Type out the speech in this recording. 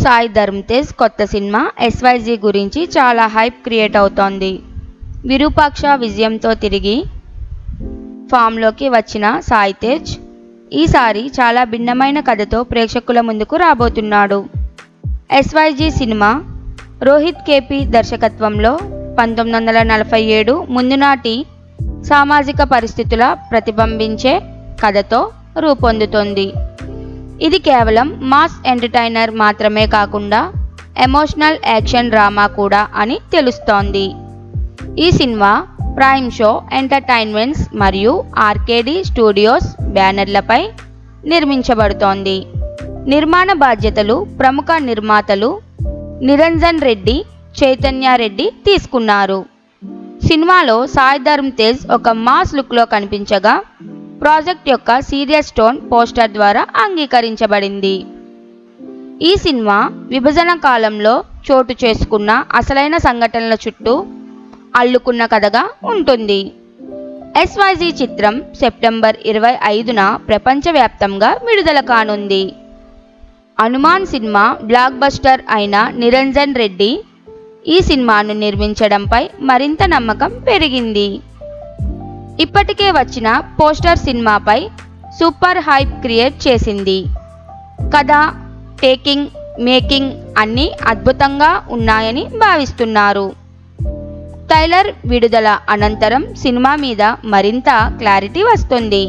సాయి ధరమ్ తేజ్ కొత్త సినిమా ఎస్వైజీ గురించి చాలా హైప్ క్రియేట్ అవుతోంది. విరూపాక్ష విజయంతో తిరిగి ఫామ్లోకి వచ్చిన సాయి తేజ్ ఈసారి చాలా భిన్నమైన కథతో ప్రేక్షకుల ముందుకు రాబోతున్నాడు. ఎస్వైజీ సినిమా రోహిత్ కేపీ దర్శకత్వంలో 1947 ముందు నాటి సామాజిక పరిస్థితుల ప్రతిబింబించే కథతో రూపొందుతోంది. ఇది కేవలం మాస్ ఎంటర్టైనర్ మాత్రమే కాకుండా ఎమోషనల్ యాక్షన్ డ్రామా కూడా అని తెలుస్తోంది. ఈ సినిమా ప్రైమ్ షో ఎంటర్టైన్మెంట్స్ మరియు ఆర్కేడీ స్టూడియోస్ బ్యానర్లపై నిర్మించబడుతోంది. నిర్మాణ బాధ్యతలు ప్రముఖ నిర్మాతలు నిరంజన్ రెడ్డి, చైతన్య రెడ్డి తీసుకున్నారు. సినిమాలో సాయి ధరమ్ తేజ్ ఒక మాస్ లుక్లో కనిపించగా ప్రాజెక్ట్ యొక్క సీరియస్ టోన్ పోస్టర్ ద్వారా అంగీకరించబడింది. ఈ సినిమా విభజన కాలంలో చోటు చేసుకున్న అసలైన సంఘటనల చుట్టూ అల్లుకున్న కథగా ఉంటుంది. ఎస్వైజీ చిత్రం సెప్టెంబర్ 25న ప్రపంచవ్యాప్తంగా విడుదల కానుంది. హనుమాన్ సినిమా బ్లాక్ బస్టర్ అయిన నిరంజన్ రెడ్డి ఈ సినిమాను నిర్మించడంపై మరింత నమ్మకం పెరిగింది. ఇప్పటికే వచ్చిన పోస్టర్ సినిమాపై సూపర్ హైప్ క్రియేట్ చేసింది. కథ, టేకింగ్, మేకింగ్ అన్నీ అద్భుతంగా ఉన్నాయని భావిస్తున్నారు. ట్రైలర్ విడుదల అనంతరం సినిమా మీద మరింత క్లారిటీ వస్తుంది.